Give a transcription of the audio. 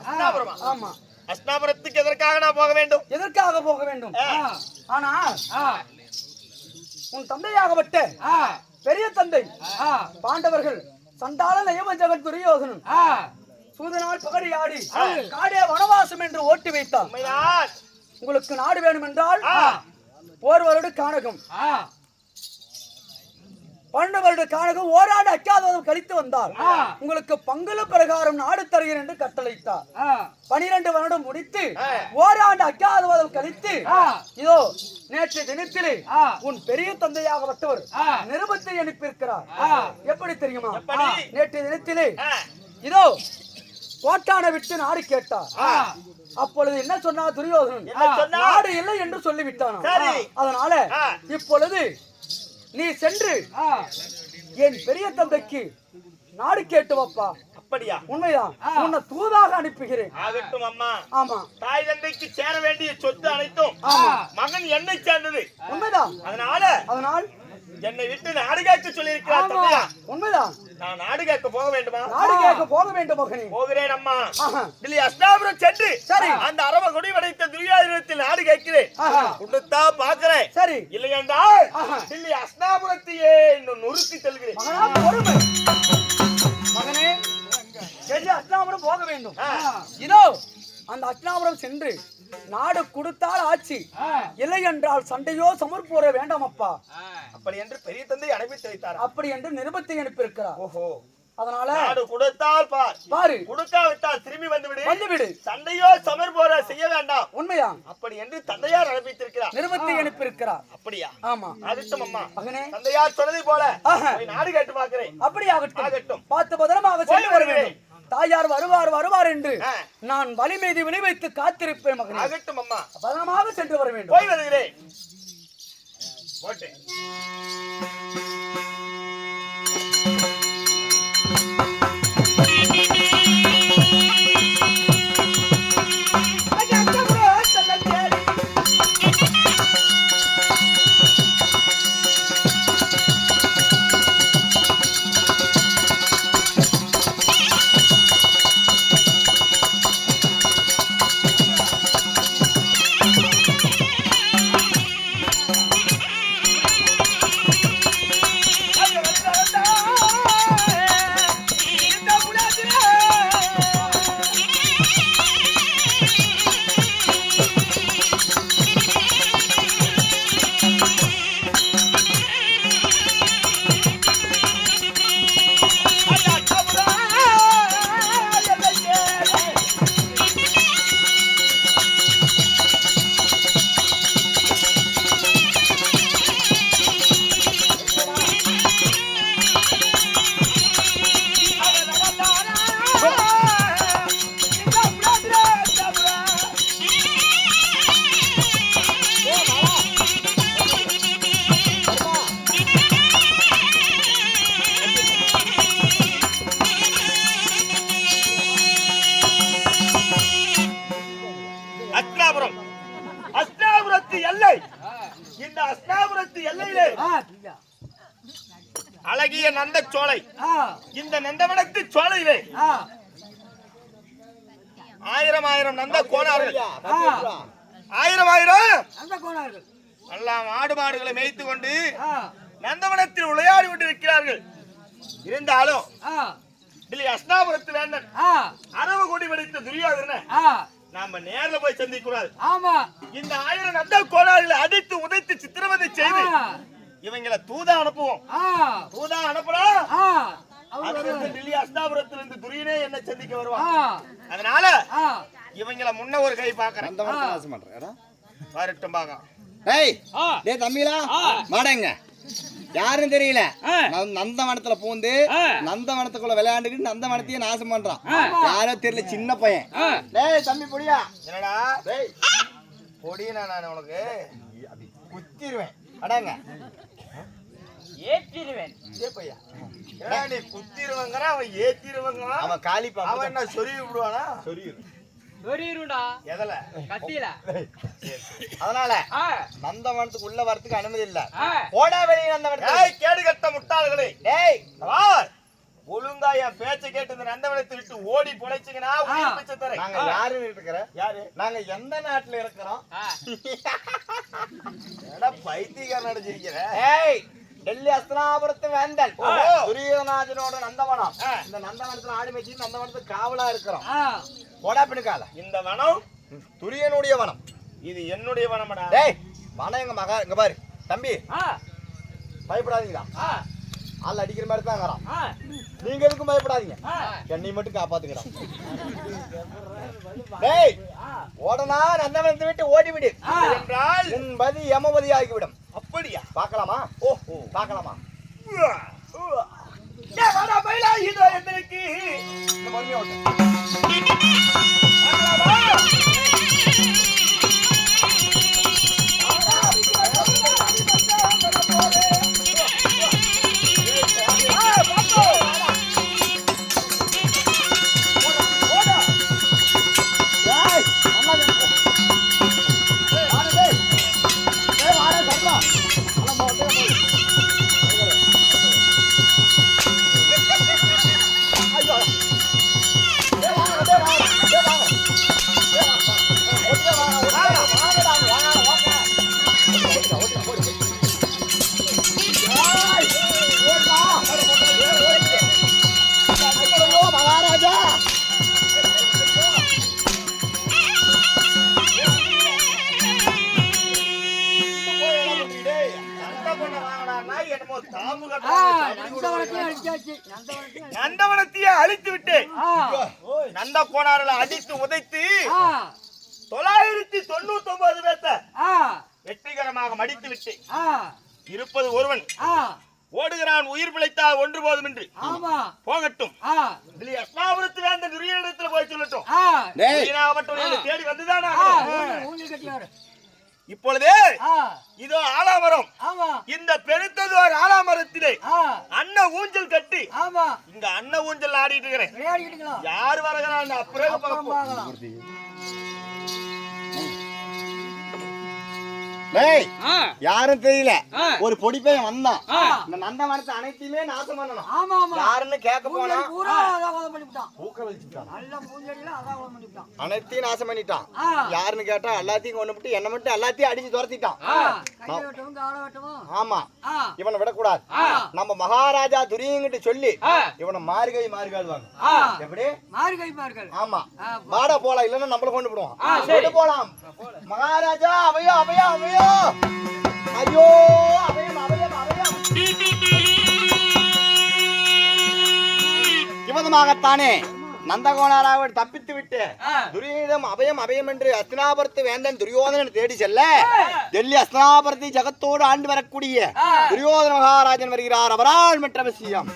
அஸ்தினாபுரமா? ஆமா. அஸ்தினாபுரத்துக்கு எதற்காக நான் போக வேண்டும்? எதற்காக போக வேண்டும்? ஆனா உன் தந்தையாகப்பட்ட பெரிய தந்தை பாண்டவர்கள் சண்டாள நயவஞ்சகன் துரியோதனன் சூதனால் பகடி ஆடி காடே வனவாசம் என்று ஓட்டி வைத்தார். உங்களுக்கு நாடு வேணும் என்றால் ஒருவருடைய கானகம் 12 வருட கானகம் ஓராண்டு அக்காதவம் கழித்து வந்தார். உங்களுக்கு பங்குல பிரகாரம் நாடு தருகிறேன் என்று கட்டளையிட்டார். 12 வருடம் முடித்து ஓராண்டு அக்காதவம் கழித்து இதோ நேற்று தினத்திலே உன் பெரிய தந்தையாகப்பட்டவர் நிருபத்தை அனுப்பியிருக்கிறார். எப்படி தெரியுமா? நேற்று தினத்திலே இதோ கோட்டானை விட்டு நாடு கேட்டார். அப்பொழுது என்ன சொன்னா துரியோதனன்? நாடு இல்லை என்று சொல்லிவிட்டான். அதனால இப்பொழுது நீ சென்று என் பெரிய தந்தைக்கு நாடு கேட்டு வப்பா. அப்படியா? உண்மைதான். உன்னை தூதாக அனுப்புகிறேன். ஆகட்டும் அம்மா. ஆமா. தாய் தந்தைக்கு சேர வேண்டிய சொத்து அனைத்தும் மகன் என்னை சேர்ந்தது. உண்மைதான். அதனால் என்னை விட்டு நாடு கேட்க சொல்லி இருக்கிறார் தந்தையா. உண்மைதான். நான் நாடு கேட்க போக வேண்டுமா? நாடு கேட்க போக வேண்டும் மகனே. போகிறேன் அம்மா. தில்லி அஸ்தினாபுரம் சென்று சரி அந்த அரவ கொடி வடைத்த துரியோதனத்தில் நாடு கேட்கிறேன். கொடுத்தா பாக்குறேன். சரி இல்லை என்றால் தில்லி அஸ்தினாபுரத்தையே இன்னும் நொறுக்கி செல்கிறேன். மகனே சென்று அஸ்தினாபுரம் போக வேண்டும். இதோ அந்த அஸ்தினாபுரம் சென்று நாடு கொடுத்தால் ஆட்சி, இல்லை என்றால் சண்டையோ சமர்ப்போர வேண்டாம் அப்பா. அப்படி என்று பெரிய தந்தை அனுப்பி வைத்தார். அப்படி என்று நிருபத்தை அனுப்பியிருக்கிறார். ஓஹோ. அதனால நாடு கொடுத்தால் பாரு, கொடுக்காவிட்டால் திரும்பி வந்துவிடு. சண்டையோ சமர்ப்போர செய்ய வேண்டாம். உண்மைதான். அப்படி என்று தந்தையார் அனுப்பித்திருக்கிறார். நிருபத்தை அனுப்பியிருக்கிறார். அப்படியா? ஆமா. ஆகட்டும் அம்மா. மகனே தந்தையார் சொன்னதை போல நாடு கேட்டு பார்க்கிறேன். அப்படி ஆகட்டும். பார்த்து பத்திரமாக சென்று வர வேண்டும். தாயார் வருவார் என்று நான் வழி மீது வினை வைத்து காத்திருப்பேன் மகனே. ஆகட்டும் அம்மா. பத்திரமாக சென்று வர வேண்டும். போய் வருகிறேன். அஸ்தினாபுரத்து எல்லை, இந்த அஸ்தினாபுரத்து எல்லையிலே அழகிய நந்த சோலை, இந்த நந்தவனத்து சோலையிலே 1000 நந்த கோணார்கள், 1000 எல்லாம் ஆடு மாடுகளை மேய்த்து கொண்டு நந்தவனத்தில் விளையாடி கொண்டிருக்கிறார்கள். இருந்தாலும் அஸ்தினாபுரத்து வேந்தன் அரவ கொடி வடித்த துரியோதனனை நாம நேர்ல போய் சந்திக்க கூடாது. இந்த 1000 நந்த கோணார்களை அடித்து உதைத்து சித்திரவதை செய்து இவங்களை தூதா அனுப்புவோம். தூதா அனுப்பலாம். டெல்லி அஸ்தினாபுரத்திலிருந்து துரியனே என்ன சந்திக்க வருவான். அதனால இவங்களை முன்ன ஒரு கை பாக்குறேன். வரட்டும் பாக்க. தம்பிலா மாடங்க யாரும் தெரியல. நந்தவனத்துல பூந்து நந்தவனத்துக்குள்ள விளையாண்டுக்கிட்டு நந்தவனத்தையே நாசம் பண்றான். யாரோ தெரியல, சின்ன பையன். தம்பி பொடியா, என்னடா பொடியா? நான் உனக்கு குத்திடுவேன். அடாங்க ஏத்திடுவேன். நீ குத்திடுவாங்க, அவன் ஏத்திடுவாங்க. அவன் காலி அவன் என்ன சொருவி விடுவானா? அதனால நந்தவனத்துக்கு உள்ள வரத்துக்கு அனுமதி இல்ல. கேடு கட்ட முட்டாள்களே, ஒழுங்கா என் பேச்சை கேட்டு இந்த நந்தவனத்தை விட்டு ஓடி பொழைச்சிங்கன்னா உயிர் பிச்சை தரேன். நாங்க யாருன்னு இருக்கிற யாரு? நாங்க எந்த நாட்டுல இருக்கிறோம்? ஏடா பைத்தியக்காரன் நடிச்சிருக்கிற? ஏய், டெல்லி அஸ்தினாபுரத்து வேந்தன் ஓஹோ. துரியோதனாஜனோட நந்தவனம். இந்த நந்தவனத்துல ஆடி மேய்ச்சி நந்தவனத்துக்கு காவலா இருக்கிறோம். போடா பின்னுக்கால. இந்த வனம் துரியனுடைய வனம். இது என்னுடைய வனமடா. டேய், வனம் எங்க மகா. இங்க பாரு தம்பி, பயப்படாதீங்களா? ஆள் அடிக்கிற மாதிரி தான் இருக்கிறான். நீங்க எதுக்கும் பயப்படாதீங்க, என்னை மட்டும் காப்பாத்துக்கிறா. டேய், ஓடனா நந்தவனத்தை விட்டு ஓடிவிடு என்றால் உன் பதி யமபதி ஆகிவிடும். அப்படியா? பார்க்கலாமா? ஓஹோ, பார்க்கலாமா? வாடா பைலா, இதோ எங்களுக்கு இந்த பொறுமையா ஓட்டு. மகாராஜா நந்தவனத்தையே அழித்து விட்டேன். நந்த கோணாரில் அடித்து உதைத்து 999 பேர்த்த வெற்றிகரமாக மடித்து விட்டேன். இருப்பது ஒருவன். ஓடுகிறான், உயிர் பிழைத்தால் ஒன்று போதும் என்று. போகட்டும், அஸ்னாபுரத்து வேந்த துரியனிடத்தில் போய் சொல்லட்டும். தேடி வந்துதான் இப்பொழுதே இதோ ஆலாமரம். இந்த பெருத்ததோர் ஆலாமரத்திலே அன்ன ஊஞ்சல் கட்டி இங்க அன்ன ஊஞ்சல் ஆடிட்டு இருக்கிறேன். யார் வருகிறான் அப்புறம் பார்ப்போம். யாரும் தெரியல, ஒரு பொடி பையன் வந்தான். இந்த நந்தவனத்தை அனைத்தையுமே நாசம் பண்ணணும். யாருன்னு கேட்க போனா அனைத்தையும் நாசம் பண்ணிட்டான். யாருன்னு கேட்டா எல்லாத்தையும் கொண்டு விட்டு என்ன மட்டும் எல்லாத்தையும் அடிச்சு துரத்திட்டான். ஆமா, இவனை விடக்கூடாது. நம்ம மகாராஜா துரியங்கிட்ட சொல்லி இவனை மார்கை மார்காடுவாங்க. எப்படி மார்கை மார்கள்? ஆமா, வாடா போலாம், இல்லன்னா நம்மள கொண்டு விடுவான். போலாம் மகாராஜா. அவையோ அவையோ அவையோ, ஐயோ அவையம் அவையம் அவையம். இவதமாகத்தானே நந்தகோணராக தப்பித்து விட்டு துரியோதனம் அபயம் அபயம் என்று அஸ்தினாபுரத்து வேந்தன் துரியோதனன் தேடி செல்ல டெல்லி அஸ்தினாபுரத்தை ஜகத்தோடு ஆண்டு வரக்கூடிய துரியோதன மகாராஜன் வருகிறார். அவரால் மற்ற விஷயம்